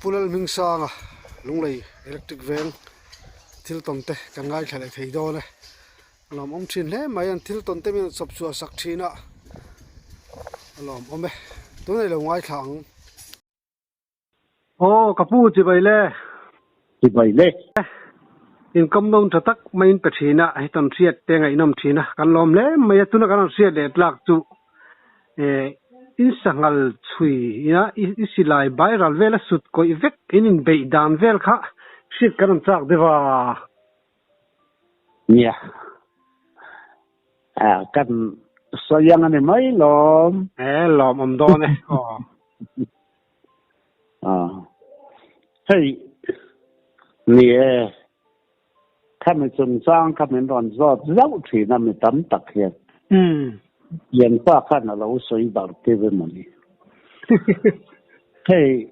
pulal ming sanga lunglei electric van thil tonte kan ngai thale thei do le lom om thin hle mai an thil tonte min sop chu sak thina lom ome tu nei lo ngai thang kapu chi bai le in kam nong thatak main pe thina ai ton riat te ngai nom thina kan lom le mai tu na kan riat le tlak chu in sangal chui ya isilai viral vela sut ko evek in be dan vel kha shit kan chak dewa nya kan sayang ane mai lom lom om do ne hey ni mình trồng sang mình đòn gió rau thì nằm mình tắm tắc hiện hiện qua khăn là lâu suy bảo thế với mình thế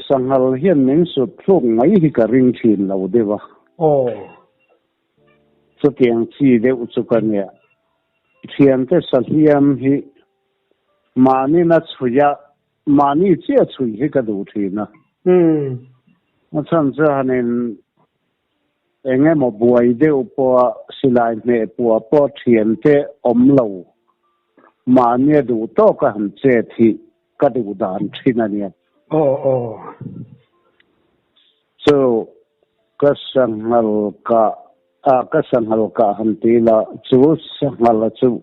sang hal hiện mình sụt xuống mấy thì cả ring chín lâu đấy vào số tiền chi đều cho con nhỉ hiện tại sản hiểm thì mà nó chui mà ni chia chui thì cái đồ thì nó nó chẳng ra nên anh em một buổi đều po silai mẹ po thiền thế lâu mà nghe đủ to cả hành chế thì cái đủ đàn thì là nhỉ so cái sang hal cả hành tí là chú sang hal là chú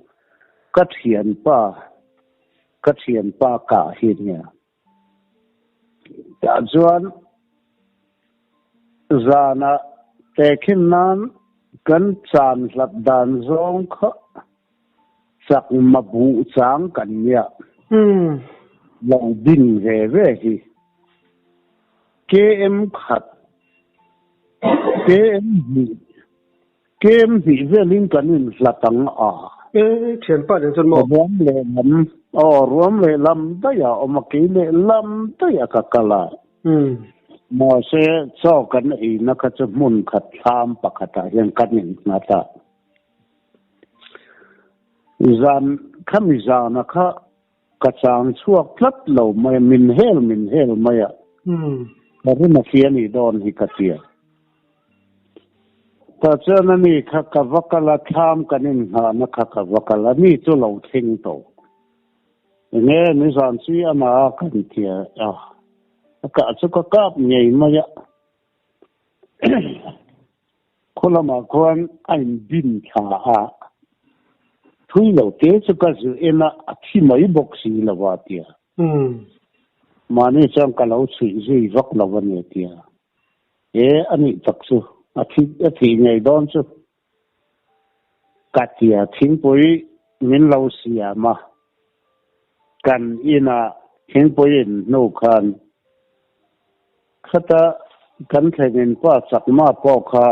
cái thiền pa cả hiện nhỉ đã chuẩn zana tekin nan kan chan lat dan zong kha sak mabu chang kan ya lo din ve hi kem khat kem hi ve ling kan in latang thian pa den chon mo ruam le lam ta ya omaki le lam ta ya ka kala mò xe cho cái này nó có chút muốn khát tham bạc khát hiện cái này nó ta gian khăm gian nó có cái trang chuộc lấp lâu mà mình hel mà ya mà cái nó phía này đòn thì cái gì ta cho nên này cái vắc là tham cái này nó cái vắc là này cho lâu thiên tổ nghe mình gian suy mà cái gì cả số các cáp nhảy mà yaคนละมาคนอันบินขาทุยเราเตะสุกัสเอ็นะที่ไม่บอกสิละว่าเตียมาเนี่ยจังกันเราสุยรักเราวันนี้เตียอันนี้จักสุอาทิไงดอนสุกัดเตียทิ้งไปมินเราเสียมากันอีน่ะทิ้งไปโนคันข้าตากันแข่งเงินป้าสักมาป้อค่ะ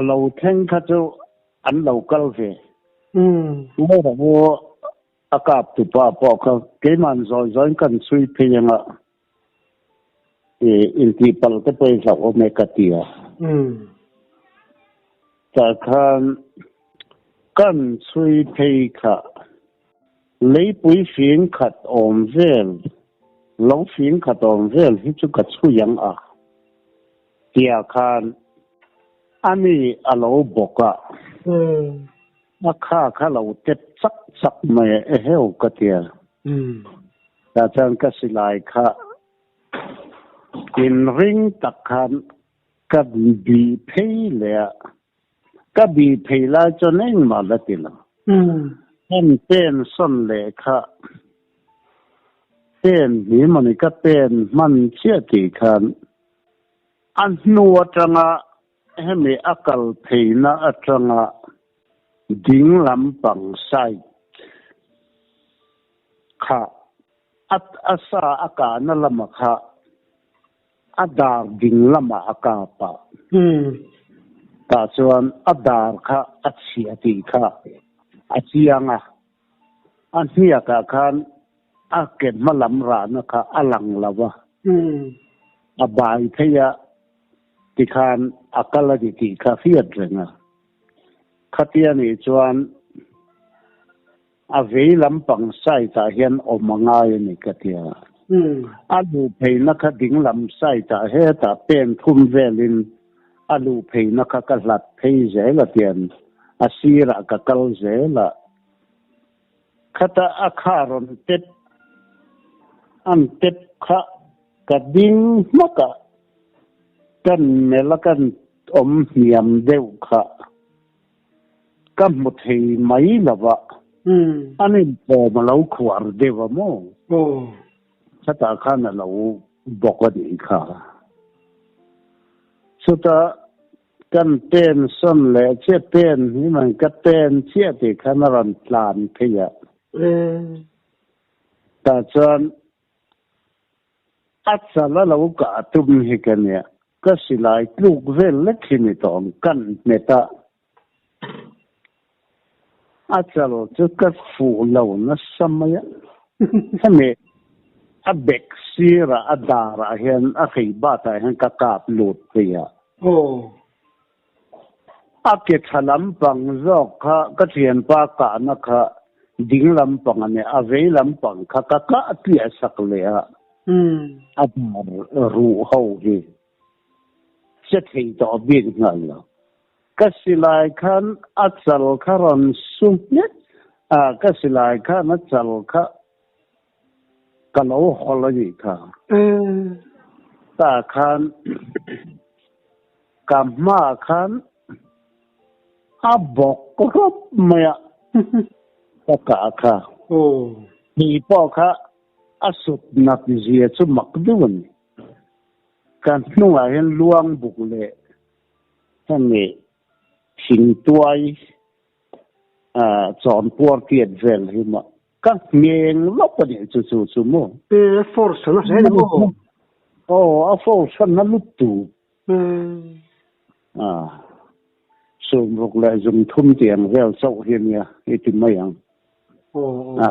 เราแข่งข้าเจ้าอันเรากัลเฟ่ไม่รู้ว่าอากาศตุป้าป้อค่ะเกี่ยมันจอยกันสุยเพียงอินทิปัลก็ไปสักโอเมก้าเตียแต่คันกันสุยเพียค่ะเลยปุยฟิงขัดอมเวล老fin可当然是这个出样第二看安尼老伯个那卡老得ซักไม่เฮลก็เตียแต่จังก็สิไลค่ะกินริงตักคันกับบีเพย์เลยกับบีเพย์แล้วจนเองมาละติละเป็นส่วนเลยค่ะเป็นนี่มันก็เป็นมันเชื่อตีคันอันนัวจังให้มีอากาศเพนะจังดิ่งลำปังไซค่ะอาซาอากาศนั่นละมั้งค่ะอาดาร์ดิ่งลำอากาศปะแต่ส่วนอาดาร์ค่ะอาเชียตีค่ะอาเชียงอันนี้อากาศคันเก็บมาลำร้านนะคะหลังละวะบายทยาที่คานอากาศดีๆคาเฟ่เรื่องขัดยันอีจวน vei lampang sai ta hian omangai ni ka tia alu pheina kha ding lam sai ta he ta pen thum velin alu pheina kha ka hlat phei zela tian asira ka kal zela khata akharon tet an tet kha ka ding maka kan melakan hiam deuh kha ka muthei mai lawa anin po malo khwar dewa mo chata khana lo bokadi kha suta kan ten son le che ten ni man ka ten che ti khana ran plan phia ta chan atsala lo ka tum hi kanya ka silai tluk vel le khini ton kan meta atsalo chu ka fu lo na samaya hame abek sira adara hian a khei ba ta hian ka kap lut phia ake thalam pang zok kha ka thian pa ka na kha ding lam pang ane avei lam pang kha ka ka atia sak le a adar ru ho hi se thei to bin ngal lo ka silai khan achal kharon sumnet ka silai khan achal kha kalo hologi kha ta khan kamma khan abok rop maya ka kha ni po kha asut na pizia chu makdun kan nuwa hen luang bukle hane sing tuai chon por tiet vel hima ka ngeng lop ni chu mo force na se mo a force na lutu sum rok la zum thum tiam vel sau hian ya itin mayang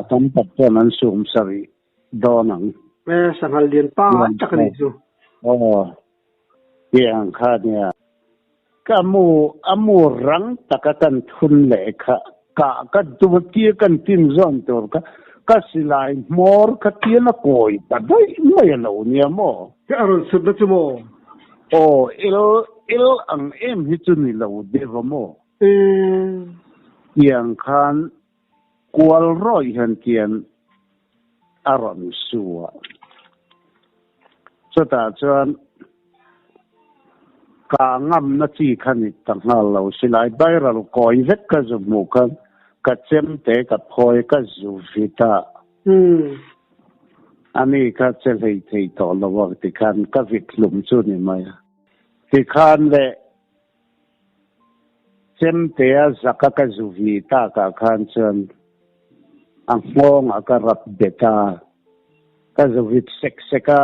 tam pat nan sum sari donang sangal lian pa chakani chu yang kha nia kamu amu rang takatan thun le kha ka tu ti kan tin zon tor ka silai mor ka ti na koi ta dai mai lo nia mo ka aron sut na chu mo il ang em hi chu ni lo de mo yang khan kwal roi han kian aron suwa chota chuan ka ngam na chi khani tanghal lo silai viral koi vek ka zumu kan ka chem te ka phoi ka zu vita ani ka chelei thei to lo wa ti khan ka vik lum chu ni mai ti khan le chem te a zaka ka zu vita ka khan chuan ang mong aka rap beta ka zu vit seka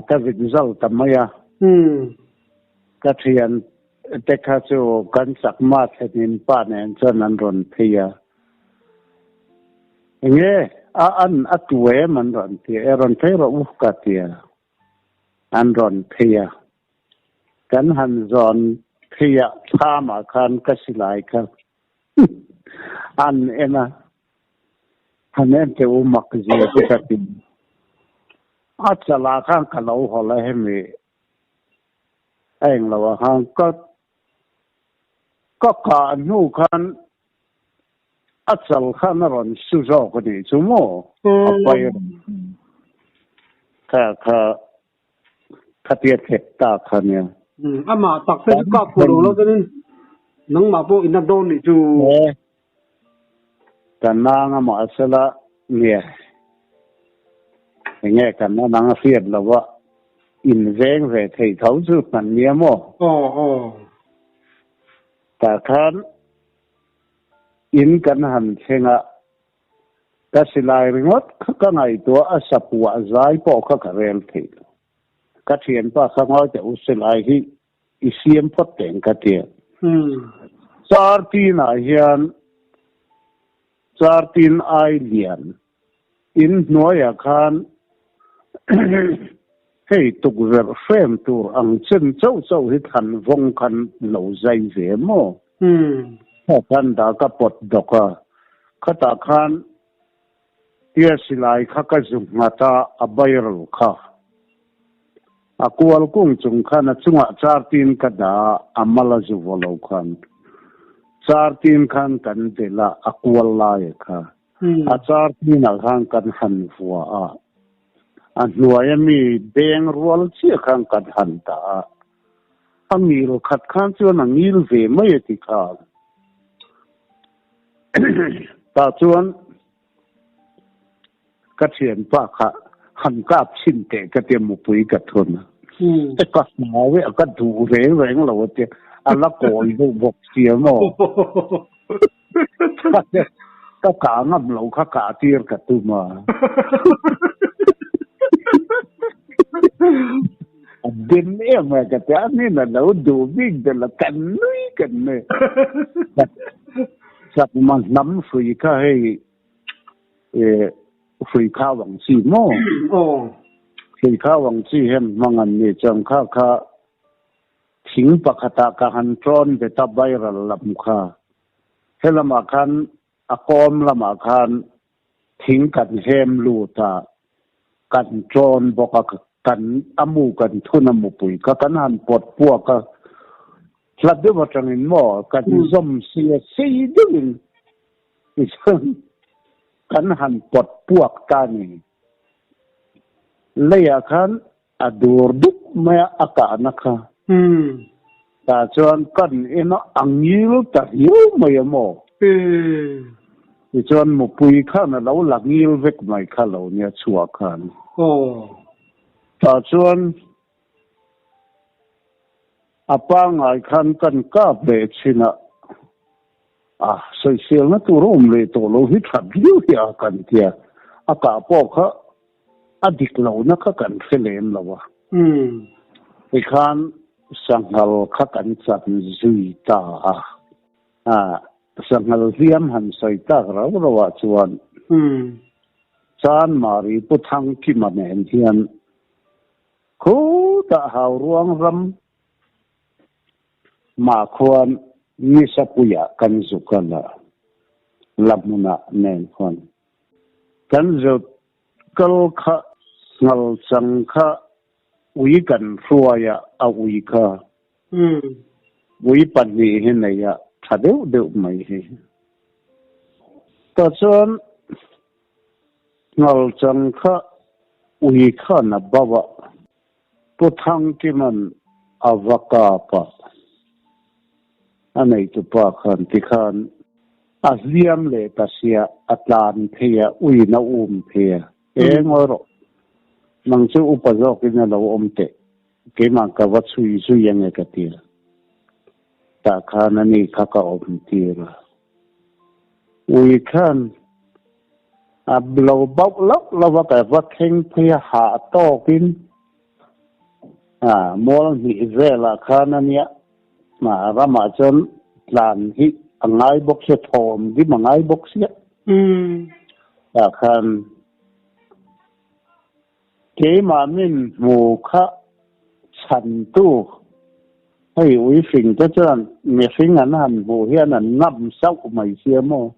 ka vik zal tamaya ka thian te kha chu kan sak ma thenin pa nen chan an ron phia nge an atwe man ron ti ron thero u ka tia an ron phia kan han zon phia thama khan ka silai kha an ena hanen te u mak je ka tin achala khan ka lo hola hemi anh là hàng có cả nu khan achal khan ron su zo ko ni chu mo apai ka tiet het ta khan ya ama tak se ka puro lo den nang ma po ina don ni chu kan na nga ma asala nge nge kan na nga fiat lo wa in veng về thầy thấu sư phần nia mo ta khan in kan han thenga ka silai ringot ka ngai to asapua zai po ka rel thei ka thian pa khangoi te usilai hi isiam pot teng ka tia charti na hian chartin ai lian in noya khan hey tục ver frame tour ang chen chau hi than vong khan lo zai ve mo khan da ka pot doka khata khan tia silai kha ka zum ngata abayral kha akwal kung chung khana chunga char tin ka da amala zu volo khan char tin khan kan de la akwal la ye kha a char tin a khan kan han fuwa a nuaya mi beng rual chi khan kan han ta angil khat khan chuan angil ve mai ti kha ta chuan ka thian pa kha han kap chin te ka te mu pui ka thun te ka nawe ka du reng reng lo te ala koi do bok sia mo ka ka ngam lo ka ka tir ka tu ma din em mà cái té ni là nấu đủ big de la kan nui kan ne sắp mà nắm free ka hay free ka wang chi mo free ka wang chi hem mangan ni chang kha kha thing pakata ka han tron de ta viral lam kha helama khan akom lama khan thing kan hem lu ta kan tron boka kan amu kan thunamu pui ka kan han pot puak ka hlat de wa tangin mo kan zom sia sei ding isang kan han pot puak ta ni leya khan adur duk ma aka nakha ta chuan kan eno angil ta yu mai mo chuan mu pui khan lo langil vek mai kha lo nia chua khan ta chuan apa ngai khan kan ka be china soi sel na tu rom le to lo hi thap liu ya kan tia aka po kha adik lo na kha kan felem lawa khan sanghal kha kan chat zui ta sanghal riam han sai ta ra wa chuan chan mari pu thang ki ma nen hian khu ta hau ruang ram ma khwan ni sapuya kan zukala lamuna nen khwan kan zut kal kha ngal chang kha ui kan ruaya a ui kha ui pan ni he nei ya thadeu deu mai he ta chon ngal chang kha ui kha na bawa pu thang ki man avaka pa anei tu pa khan ti khan aziam le ta sia atlan thea ui na thea ngoro mang chu upazok ina lo omte ke ma ka wa chui chu yang ka tir ta khan ani kha ka tir ui khan ablo bok lok lawa ka wa theng thea ha to kin mol ni zela khan ania mà ra mà chân làm hi ngay bốc xe thòm đi mà ngay bốc xe khan cái mà mình mù khá sẵn tu hay uy phình cho chân mẹ phình anh hẳn mù hiên là ngâm sau của mày xe mô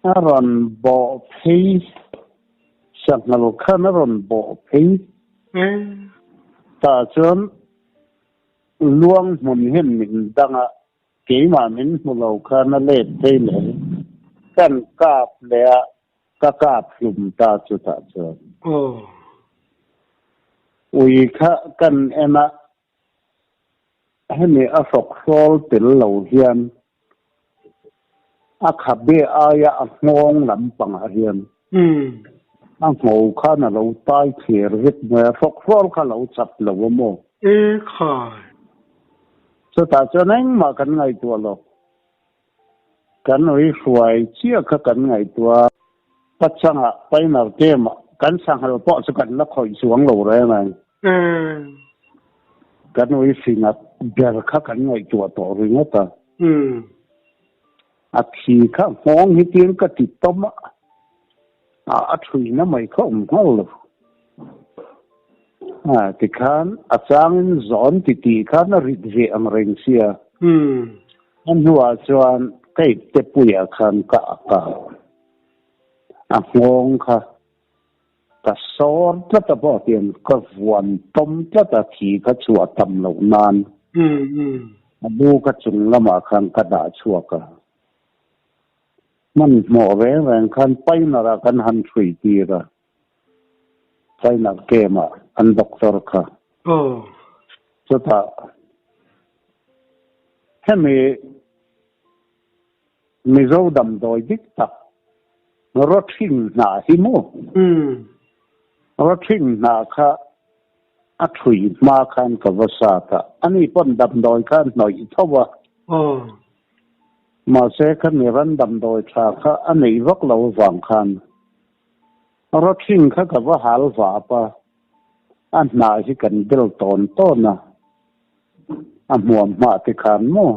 nó ròn bỏ phí sẵn là lúc khá nó ròn bỏ phí ta chân luang mun hen min danga ke ma min mulo khana le te le kan kap le ka kap lum ta chu ta chu ui kha kan ena hene a sok sol tel lo hian a khabe aya a ngong lam pang a hian a ngau khana lo tai kher vet ma sok sol kha lo chap lo mo khai so ta cho nên mà kan ngai tua lo kan oi huai chia kha kan ngai tua pachanga painal tema kan sanghal po chu kan la khoi suang lo re nai kan oi singa ber kha kan ngai tua to ri ngata a thi kha hong hi tin ka ti tom a thui na mai khom hol lo thì khan a chang zon ti khan a rit ve ang reng sia an huwa chuan ใกล้เตปุยอาคารกะงงค่ะกะสอนพระตะบ่เตียนก็วันต้มพระตะขีกะชัวตำเหล่านานดูกะจุงละมาคันกะดาชัวกะมันหมอแรงคันไปนารากันหันช่วยตีระไปนักเกมอันด็อกเตอร์ค่ะสุดท้ายให้มีเจ้าดำโดยดิกตักรถทิ้งหน้าหิมรถทิ้งหน้าค่ะอัดหุยมาคันกับภาษาตะอันนี้ป้นดำโดยกันหน่อยเท่าว่ามาเสกมีรันดำโดยชาค่ะอันนี้วักเราฟังคันรถทิ้งค่ะกับว่าหาลฝาปะอันหน้าที่กันเดิลตอนต้นนะอันมัวมาติขันมั่ว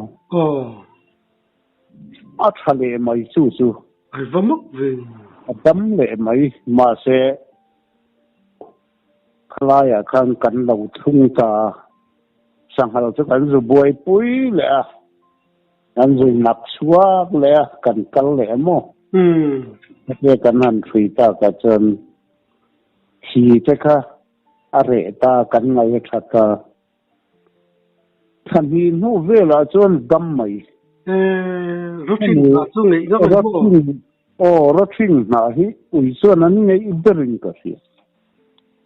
อัดทะเลไม่สู้ไอ้วัมกวินดำเลยไม่มาเสคลายคันกันเราทุ่งตาสังหารจะกันจะบวยปุ้ยเลยกันจะนับชัวเลยกันเลยมั่วเรื่องกันนั้นฟรีตากันจนขี่เจ้าค่ะอะไรตากันไงชัดตาท่านมีนู้เวลาจนดำไหมรถทิ้งส่งเลยก็ไม่รู้รถทิ้งนะฮิอุ้ยส่วนนั้นไงอินเตอร์ลิงก์สิ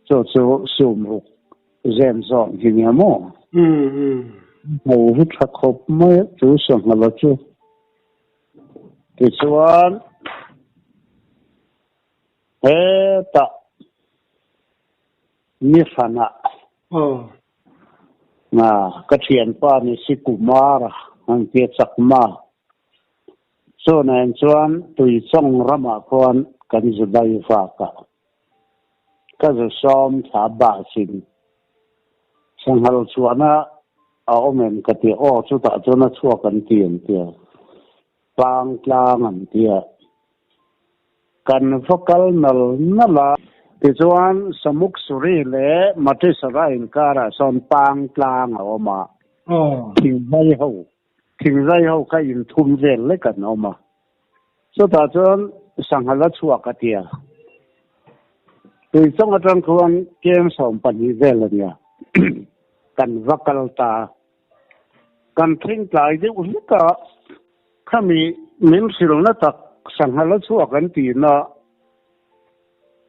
ส่งรูปเจนซอนที่เนี่ยมั้งโอ้โหชักขบไม่จูส่งมาแล้วจูที่ส่วนตามีฝันกระเทียนป้ามีสิกุมาระอันเกี่ยสักมาส่วนนั้นส่วนตุยส่งรำมาคนกันจะได้ฝากก็จะซ้อมสาบาสินสังหารส่วนน่ะเอาเหมือนกติอ้อสุดท้ายจนชั่วกันเตียนกลางอันเตียกันฟกัลนั่นละที่ส่วนสมุกสุริเล่มาที่สระอินการะส่วนกลางเอามาทิ้งใจเขาก็ยินทุ่มเจนเลยกันเอามาสุดท้ายจนสังหารชั่วกันเตียที่ส่งอาจารย์ควรเกมสองปันนี้เจนเลยเนี่ยกันวักกัลตากันทิ้งใจที่อุลิกะข้ามีมินสิลนัตักสังหารชั่วกันตีน่ะ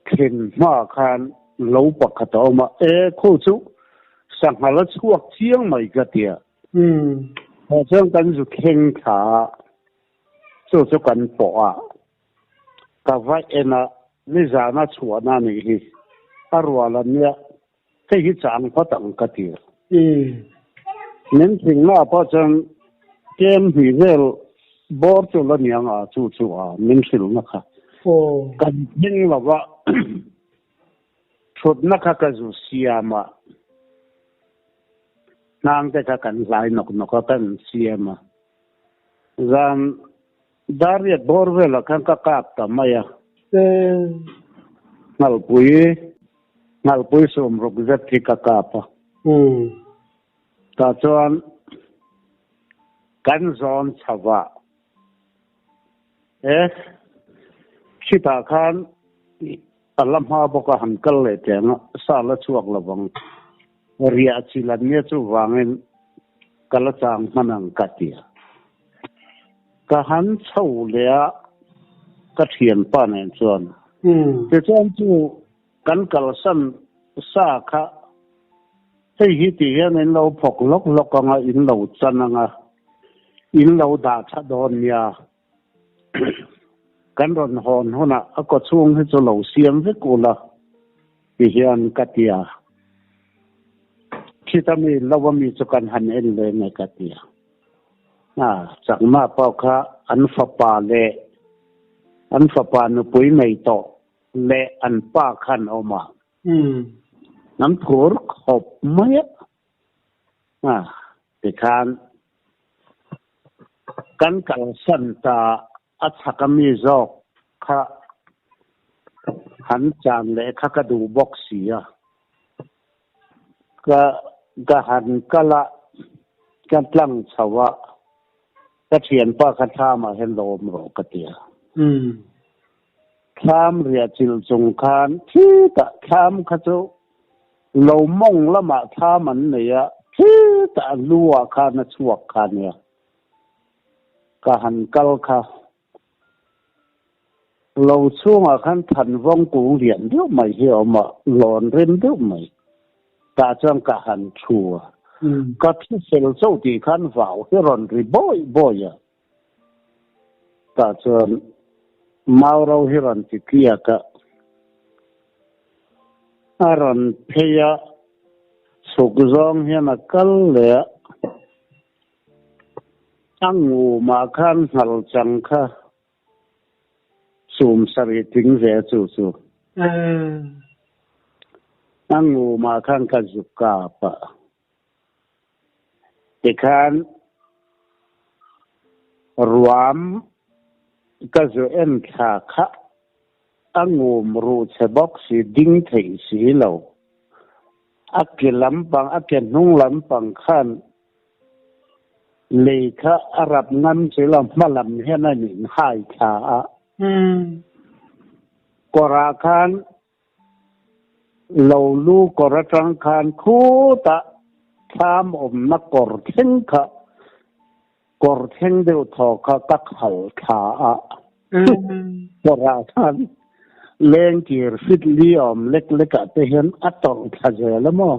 เข็นมาคันเล่าปักขัดออกมาคู่จุสังหารชั่วเชียงใหม่กันเตียพอเชื่อกันจุเข่งขาจุกันปอกับไว้น่ะนี่จาน่าชัวนั่นนี่อารวาลเนี่ยที่ฮิจางพอตั้งกันเตียนั่นถึงน่ะพอเชื่อเกมฮีเร่บอร์จุลเนี่ยจู่มินสิลนะคะกันยิงแบบว่าชุดนักก็จะเสียมานางจะกันหลายนกกันเสียมาจันดาริบอร์เวลกันก็กลับทำไมงัลปุยสมรบจัดที่กลับแต่จวนกันจอนชาวคิดอาการอัลลัมฮาบอกว่าหันกัลเลยแต่งสารละช่วงละวังเรียชิลันเนี่ยจู่วางเงินกัลจางมันอังกัดเดียกหันเช่าเลียกระเทียนป้าเนี่ยส่วนแต่ส่วนจู่กันกัลสันสาขาให้ฮิตเห็นเราพกล็อกกันอินเราจันงอินเราด่าชะดอนเนี่ยกันรอนหอนหัวน่ะก็ช่วงให้จะเหล่าเสียงให้กูละที่เฮียนกัตยาที่ทำให้เราว่ามีสุกันหันเอ็นเลยในกัตยาจากมาเป้าค่ะอันฟ้าป่าเละอันฟ้าป่านุปุยไม่โตเละอันป้าขันออกมาน้ำถั่วขบไม่แต่กันกัลสันตาอัศกมีจอกข้าหันจานเล็กข้าก็ดูบ็อกซี่ก็หันกะละกันตั้งชาวะ ก็เทียนป้าคาถามาเห็นลมรอกเตียข้ามเรียจิลจงคานที่ตะข้ามขจุลมงละมาท่ามันเนี่ยที่ตะลัวคานชวกคานเนี่ยกะหันกัลค่ะเราช่วงขันทันวงกูเหรียญเดียวไม่เหี่ยวมาหลอนเล่นเดียวไม่ตาจังกะหันชัวก็ที่เซลโซที่ขันฝ่าวที่รอนรีบ่อยตาจังมาเราที่รอนที่เกียกะรอนเพียสุกจงเฮียนักกัลเลยตั้งงูมาขันหัลจังค่ะสูมสริถึงเสียจู่นั่งงูมาข้างกันสุกาปะแต่ขันรวมก็จะเอ็นขาคะอังงูมรูเชบอกสีดิ้งถี่สีเหล่าอักเกลำปังอักเกนุ่งลำปังขันเลยค่ะอารับงั้นสีลำมาลำเห็นนั่นหินหายขากราคันเราลูกกระจังคันคู่ตะทามอมนักกอร์เทงค่ะกอร์เทงเดียวทอค่ะตักหัลขากราคันเล่นกีร์ฟิตลีอมเล็กๆแต่เห็นอัตตองทัศน์แล้วมั้ง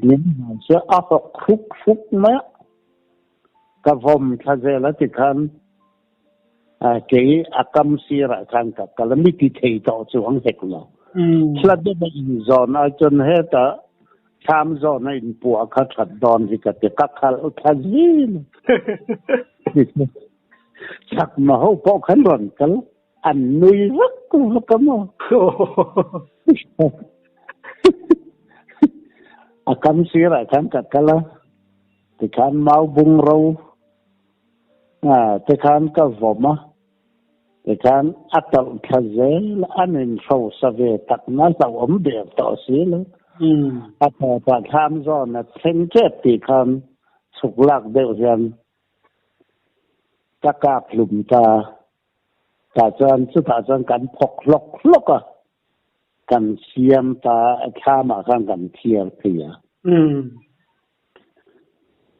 นี่มันจะอัตฟุกไหมกับผมทัศน์แล้วที่คันเกี่ยอากรรมศิลป์กันกับกลมิติเทต่อช่วงเด็กเราสลับได้ไม่อินโซนจนเหตุชามโซนอินปัวขัดขัดดอนที่กับกักขัดขัดยินชักมาหัวพอขันร้อนกันอันนุยรักกูก็มั้งอากรรมศิลป์กันกับกันละที่ขันเมาบุงเราแต่ขันก็ผมแต่ขันอัตลขเซลอันนี้เขาสเวตักนั่นแต่ผมเดือดต่อสิเลยอัตตาทำจอนะเช่นเจ็ดตีขันสุกลักเดียวกันตะกาพลุมตาจานสุดตาจานกันพกลกกันเชียมตาข้ามาข้างกันเทียเพีย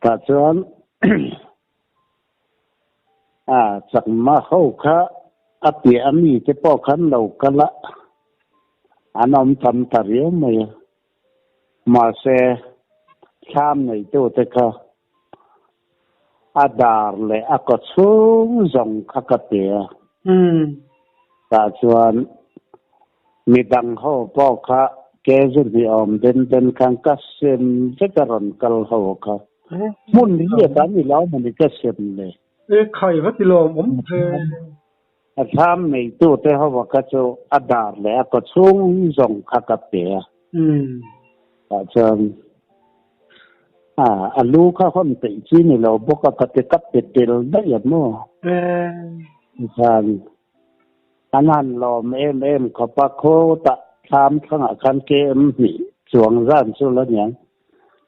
ตาจานจากมาเข้าค่ะอภิอามีจะพอขันเรากันละอันนั้นทำตาเรียวไหมมาเสียข้ามในตัวเด็กอาดาร์เลยอากาศสูงส่งขักเตียแต่ส่วนมีดังเข้าพอค่ะแกจะมีอมเดินข้างกัสเซนจะกระรอนกัลเข้าค่ะมุนนี้ตอนนี้แล้วมันก็เซนเลยใครพัดลมผมทำในตัวแต่เขาบอกก็จะอาดาร์เลยก็ช่วงส่งขักเตียแต่เชิญอันรู้ข้าคนติที่นี่เราบอกว่าปฏิกับเด็ดได้อย่างมั้งใช่อันนั้นเราเอ็มเขาปะโคตะทำข้างคันเกมนี่สวงร้านสุดแล้วเนี่ย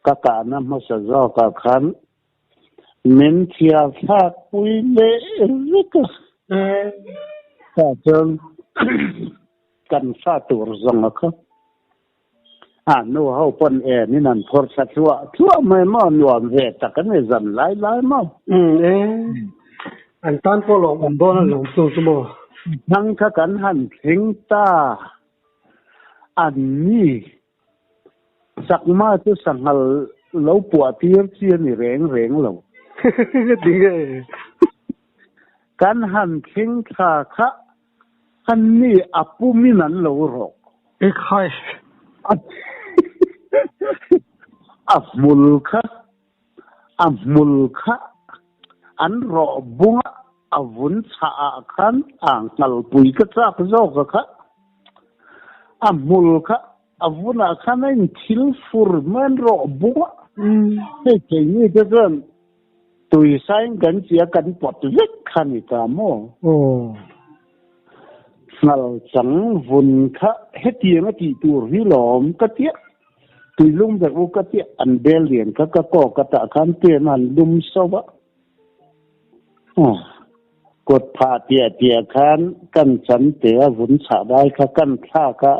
ก็การนำมาสร้างกับคันมินเทียฟาปุยเล่ก็แต่เชิญกันฟาตัวส่งนะครับนู่นเขาปนนี่นั่นพอสัตว์ทั่วไม่มาหน่วงเหตุแต่กันไม่จำหลายมาอันตันพอหลงผมโดนหลงสูงสมอทั้งกันหันถึงตาอันนี้สักมาจะสั่งเราปวดเทียบเทียนเร่งเราดีเลยกันหันถึงขาค่ะอันนี้อับปุ่มินันเราหรอกใครอับมุลค่ะอันรอบุ้งอาวุธชาคันอ่างนัลปุยกระซักโจกค่ะอับมุลค่ะอาวุธอาคันนั่นทิลฟูร์มันรอบุ้งเฮ้ยเจนี่จะเกินตุยสายกันเสียกันปอดเล็กขันอีกามโอ้นัลสังวุนค่ะเฮตียงตีตัวริลอมกระเทียตุยลุงแบบกระเทียอันเบลเลียนค่ะก็ตะคันเตียนันลุมสวะ กดผ่าเตียคันกันฉันเตียวุ้นฉะได้ค่ะกันท่าก็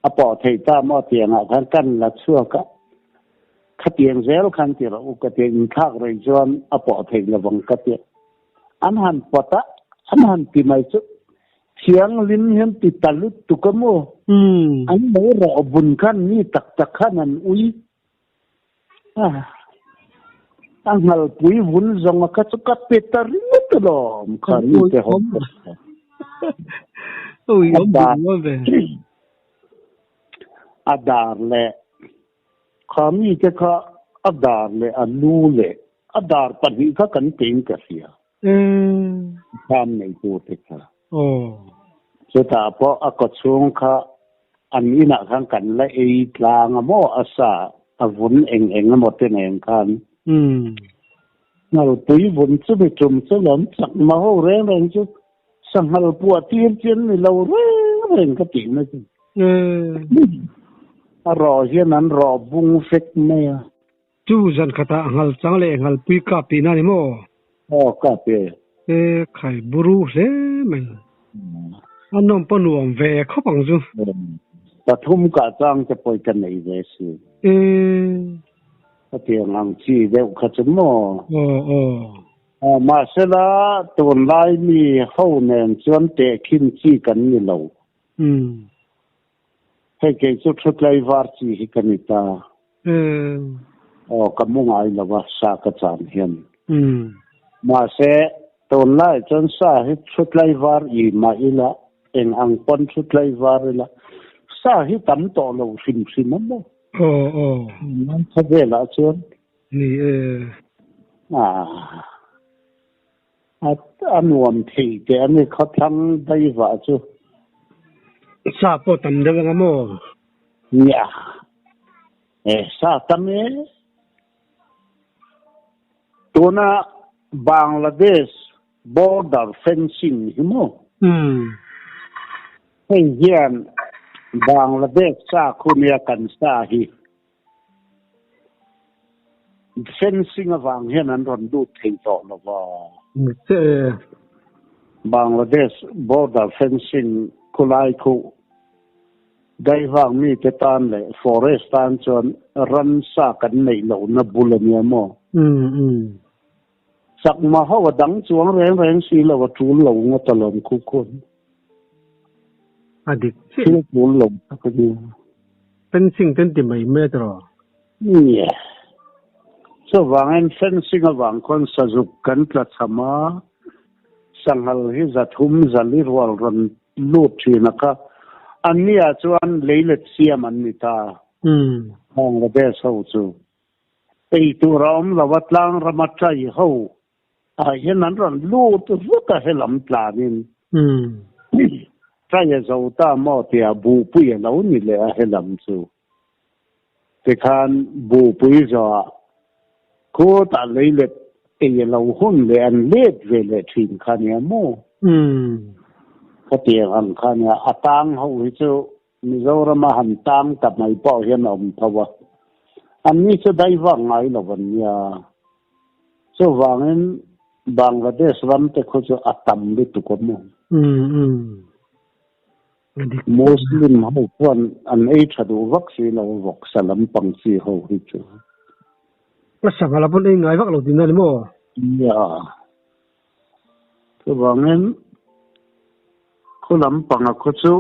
อปอเทต้าหม้อเตียงอ่ะคันกันละชั่วก็ขเตียงเซลคันเตียอุกเตียงทากเลยจวนอปอเทละวังกเตียอันหันปะตะอันหันปีไม่สุเสียงลิ้นเห็นติดตะลุตุกโมอันไม่รอบุญคันนี่ตักขันนันอุ้ยอันนั้นปุยวุ้นจงก็จะกับเปตาริมตลอมขันนี่จะหอมโอ้ยอมบุญว่าเว้อาดาร์เล่ขามีจะข้าอาดาร์เล่อนูเล่อาดาร์ปัจจุบันกันเป็นกันเสียทำในตัวเด็กค่ะสุดท้ายพออากาศช่วงค่ะอันนี้นะทางกันและไอ้กลางโมอาสาอาวุธเองหมดเป็นเองกันนั่นตัววุ้นจะไปจุ่มจะหลอมสักมาหัวแรงจุดสังหารปวดเทียนนี่เราแรงก็ติดนะจุรอเช่นนั้นรอบุ้งเฟกเมียจูจันขตาหัลจังเลยหัลปุยกาปีนั่นโมกาปีใครบรูเซ่ไม่อันนั้นปนวมเวเขาบังจูแต่ทุ่มกาจังจะไปกันไหนเวสิเตียงอังชีเด็กขจมมาเสละตัวไล่มีเข้าแนนชวนเตะขินชีกันนี่เราให้เกี่ยวชุดไล่วาร์ชีกันนี่ตากำมุงไอละว่าสากจานเห็นมาเสตัวไล่จนสาให้ชุดไล่วาร์อีมาอีละเองอังปนชุดไล่วาร์ละสาให้ตั้มต่อเราสิมันบ่มันทำเวลาชวนนี่อันวันที่แต่อันนี้เขาทำได้ว่าจูซาโปตัมเดงโมเนี่ยซาตัมตัวน่ะบังกลาเทศ border fencing หิโมให้เยี่ยนบังกลาเทศซาคุเนียกันซาฮีfencing วางเห็นนั้นรอนดูทิ้งต่อแล้วว่าบังกลาเทศ border fencing คุไลคุได้วางมีเตตันเลย forest ตันจนรันซากันในเหล่านับบุลเนียโมสักมาเขาว่าดังจวงแรงสีเราว่าจูเหล่างตลอดคุกคนอดีตชื่อจูเหล่าก็ดีเป็นสิ่งที่ไม่เมื่อตรอเนี่ยso วางเงินเส้นสิ่งวางคนสะดุกกันกระทำมาสังหารที่จะทุ่มจะลิรวลรันลูดชีนะคะอันนี้อาจารย์เลยเล็ดเสียมันนี่ตาห้องระเบิดเขาจูไอตัวเราเราวัดล้างระมัดใจเขาเห็นนั้นรันลูดฟุตให้ลำปลานี่ใจจะเอาตาหม้อเตียบูปุยเรานี่เลยให้ลำจูแต่การบูปุยจะโคตรเลยเล็ดเอเราหุ่นเลยอันเล็ดเวลทิ้งขันยาโมก็เตียงขันยาอัตังเขาวิจูมิโซรามาหันตังกับไม่พอเห็นอมทว่าอันนี้จะได้ว่าไงล่ะวันนี้จะว่างั้นบังกลาเทศรำแต่เขาจะอัตมดิตุกโมมุสลิมเขาควรอันไอ้ชัดวัคซีนเราวัคซีนลำปังซีเขาวิจูก็สั่งอะไรพวกนี้ไงพวกเราดินนั่นมั้งก็ว่างั้นเขาลำปังเขาจะ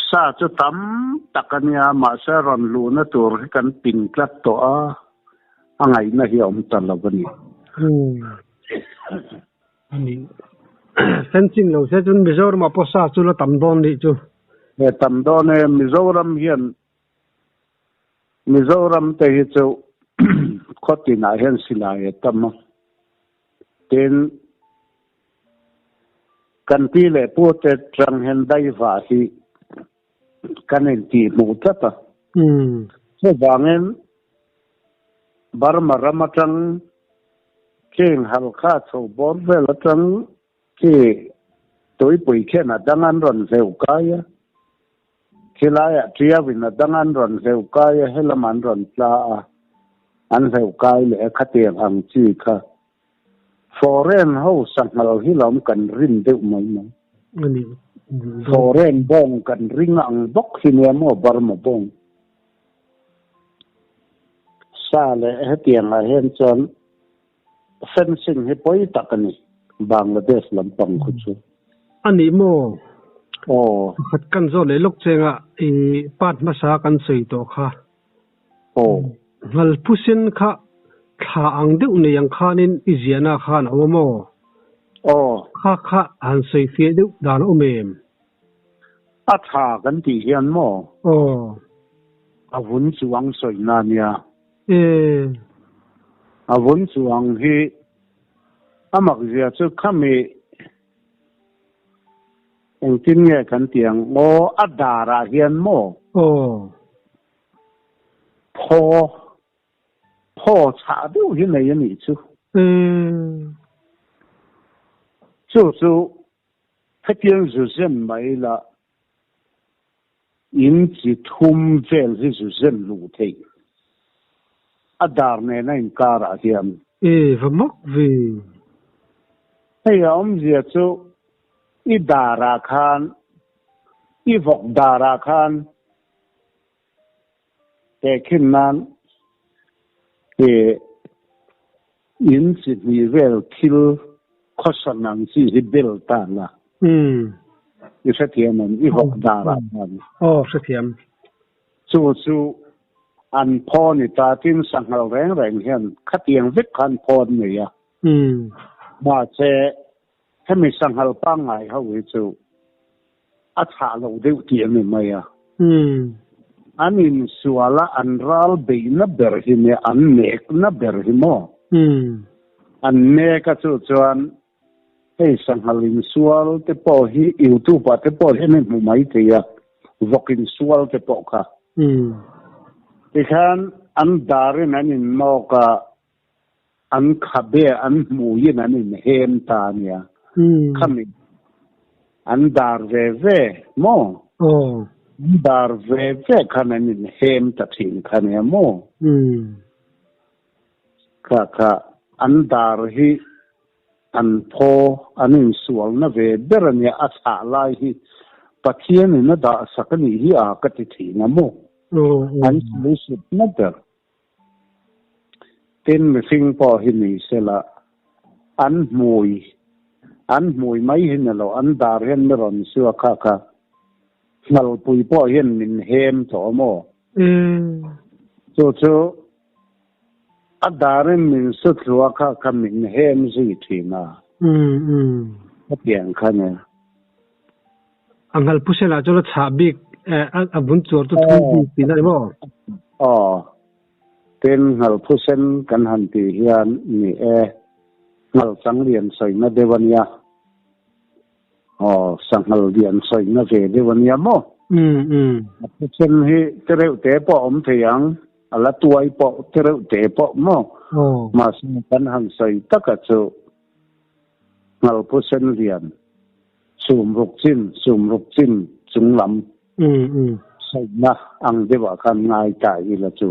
ซาจะทำตะกันยามาเสรันลูน่ะตัวที่กันปิงกลัดตัวอะไรนะเหี้ยอมตลอดวันนี้อันนี้เส้นสิ่งเราเส้นจนมิโซรัมพอซาจุลตั้มโดนดิจูเนี่ยตั้มโดนเนี่ยมิโซรัมเฮียนมิโซรัมเตะจูข้อที่ไหนเห็นสิลายตั้มเป็นกันที่เลยพูดแต่จังเห็นได้ว่าที่กันเห็นที่มุดละต่อso ว่างั้นบารมารมาจังเข่งฮัลคาโซบอร์เวลจังที่ตัวปุยเข่งดังอันรันเซลกายที่ลายที่อาวินดังอันรันเซลกายเฮลมันรันปลาอันเซลกายเลยขัดเตียงอังจีค่ะ foreign ho sangal hi lom kan rin deuh mai mai ani foreign bong kan ring ang bok hi ne mo bar ma bong sa le hetiang a hen chon fencing hi poi takani Bangladesh lampang khu chu ani mo khat kan zo le lok chenga I pat ma sa kan sei to kha ngal pusin kha tha ang deuh ne yang khanin iziana khan awmo kha han sei fi deuh dan omem a tha kan ti hian mo a vun chuang soi na nia a vun chuang hi amak zia chu khami eng tin nge kan tiang mo adara hian mo pho cha deuh hi nei ani chu chu hetiang zu zen mai la in chi thum vel hi zu zen lu thei adar ne na in kara hian vamok vi hey om zia chu I dara khan I vok dara khan te khin nan in chi ni vel thil khosanang chi hi bel ta la I sa thiam an I vok dara khan sa thiam chu an pho ni ta tin sangal reng hian khatiang vek khan phon ne ya ma che hemi sanghal pa ngai ho wi chu a tha lo deuh ti ani mai a anin suala an ral be na ber hi ne an nek na ber hi mo an ne ka chu chuan hei sanghal in sual te po hi youtube pa te po hi ne mu mai te ya vokin sual te po kha tikhan an darin anin no ka an khabe an mu yin anin hem ta nia coming and dar ve mo dar ve kanan in hem ta thin khane mo ka andar hi an pho anin sual na ve berania atha lai hi pathian na da sakani hi a ka ti thina mo an solution na der tin me sing po hi ni sela an mui mai hin lo an dar hen me ron suwa kha ngal pui po hen min hem to mo chu adarin min su thua kha min hem zi thina pian khane angal pusela chola chabik abun chor to thu pina mo ten ngal pusen kan han ti hian ni ngal changlian soi na devania sangal lian soi na ve devania mo pusen hi tereu te po om theyang ala tuai po tereu te po mo ma sin kan han soi taka chu ngal pusen lian sum ruk chin chunglam soi na ang dewa kan ngai tai ila chu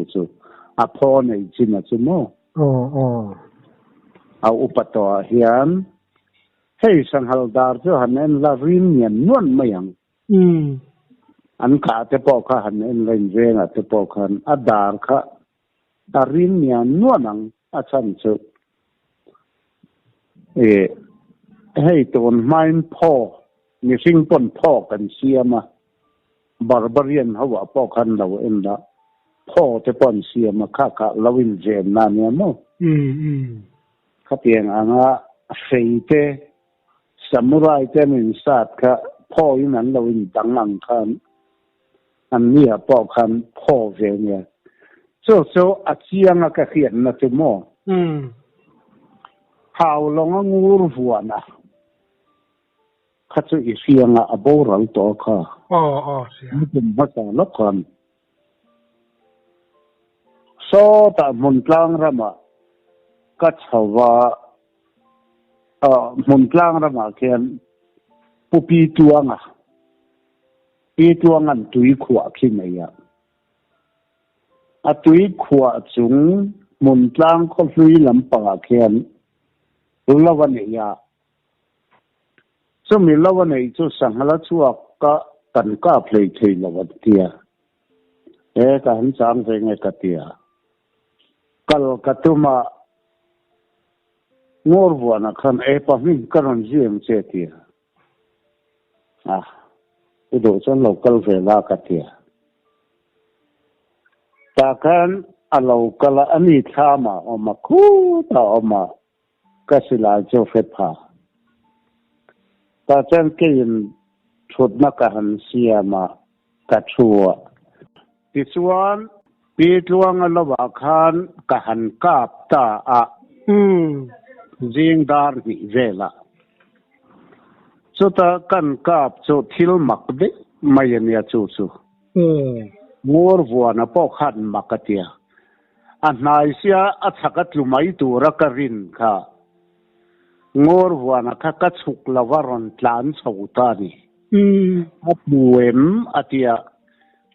a pho nei chin a chu mo a upato hian hei sanghal dar chu hanen la rin nian nuan mayang an ka te po kha hanen len venga te po khan adar kha tarin nian nuanang a chan chu hei ton main pho ni sing pon pho kan siama barbarian hawa po khan lo enda pho te pon siama kha lawin jen na ne mo khatiang anga feite samurai te min sat kha pho in an lo in dangang khan an nia po khan pho ve nia so achianga ka khian na te mo haw longa ngur vuana khachu isianga aboral to kha sia ni masa lokhan so ta muntlang rama ka chawa muntlang rama kian pupi tuangan tui khwa khinaya a tui khwa chung muntlang ko hlui lampanga kian lawan ne ya so mi lawan ne chu sanghala chuak ka kan ka plei thei lawan tia ka han chang ve nge ka tia kal katuma ngor buana khan pa min karon jiem che tia do chan local ve la ka tia ta kan a local ani thama o ma khu ta o ma ka sila jo fe pha ta chan ke in thut na ka han sia ma ka chua ti chuan pi tluang a lawa khan ka han kap ta a jing dar ni vela chuta kan kap chu thil mak de mayania chu ngor vuana po khan makatia a hnai sia a thakat lumai tura karin kha ngor vuana kha ka chuk lawaron tlan chouta ni a buem atia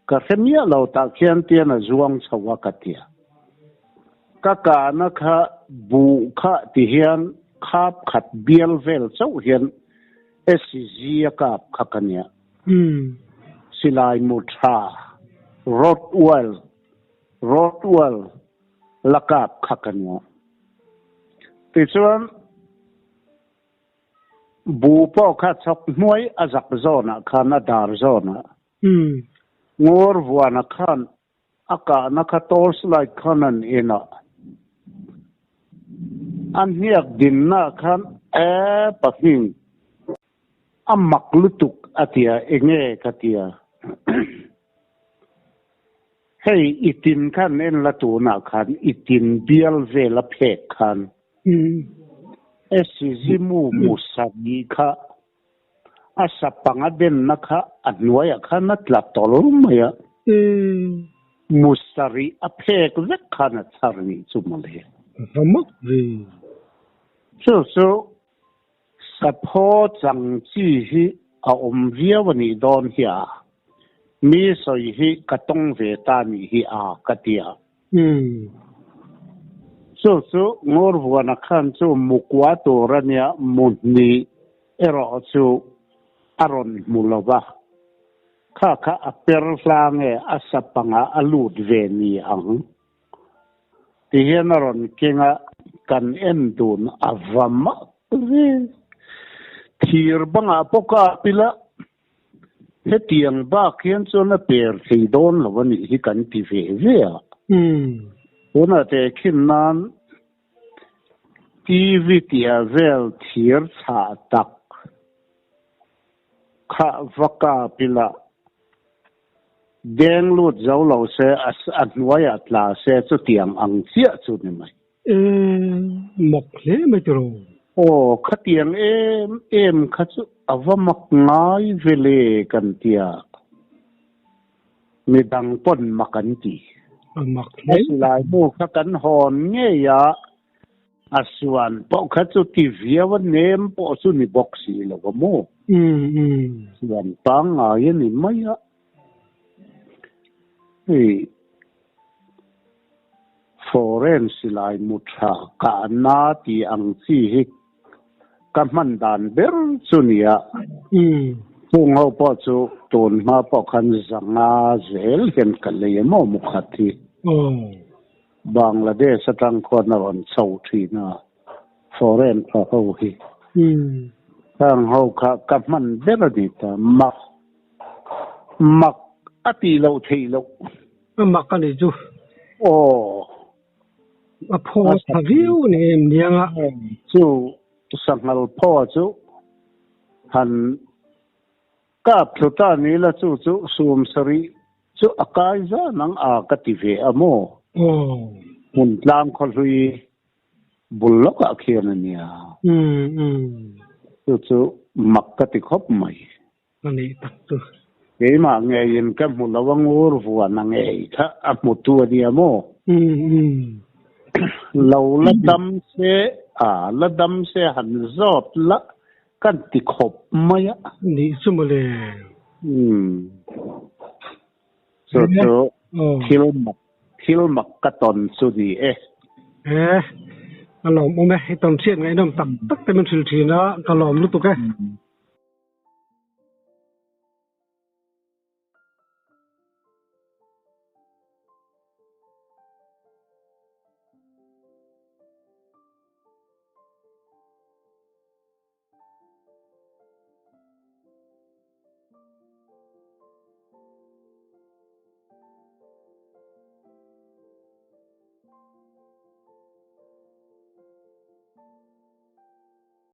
ka semia lo ta khian tian a zuang chowa katia ka na kha bu kha ti hian khap khat bial vel chau hian SCG ka khakania silai mutha Rothwell lakap khakania ti chuan bu po kha chok hnuai azak zona khana dar zona ngor vuana khan aka na kha tos lai khanan ina an hiak din na khan pahin amak lutuk atia enge katia hey itin khan en la tu na khan itin bial ve la phek khan esizimu musabi kha asapanga den na kha anwaya khan na tla tolumaya musari a phek vek khan a charni chumale ramak ve so sapho chang chi hi a omria wani don hia mi soi hi katong ve ta ni hi a katia so ngor wana khan chu mukwa to rania munni ero chu aron mulova kha aper hlange asapanga alut ve ni ang ti hianaron kinga kan endun avama thir banga poka pila hetiang ba khian chona per theidon lawani hi kan ti ve ve a ona te khinnan TV tia vel thir cha tak kha vaka pila deng lut zau lo se as anwaya tla se chu tiang ang chia chu ni mai mok le mai tro khatiang em khachu avamak ngai vele kan tia midang pon makanti mak le lai mo kha kan hon nge ya aswan po khachu ti viawa nem po chu ni boxi lo mo swan pang a yen ni maya foreign silai mutha ka na ti ang chi hi ka man dan ber chunia pung ho po chu ton ma po khan zanga zel hen kale mo mukhati Bangladesh atang khon na ron chau thina foreign pha ho hi tang ho ka man ber di ta mak ati lo thei lo mak ka ni chu a pho tha viu ne nianga chu sangal pho chu han ka phuta ni la chu sum sari chu akai za nang a ka ti ve amo mun tlang khol hui bullok a khian ania chu makka ti khop mai ani tak tu ke ma nge yin ka mu lawang ur fu na nge tha a mu tu dia mo lo la dam se han zot la kan ti khop maya ni sumale so thil mak ka ton su di kalom ome hiton siat ngai nom tak tak te men sil thina kalom lu tu ke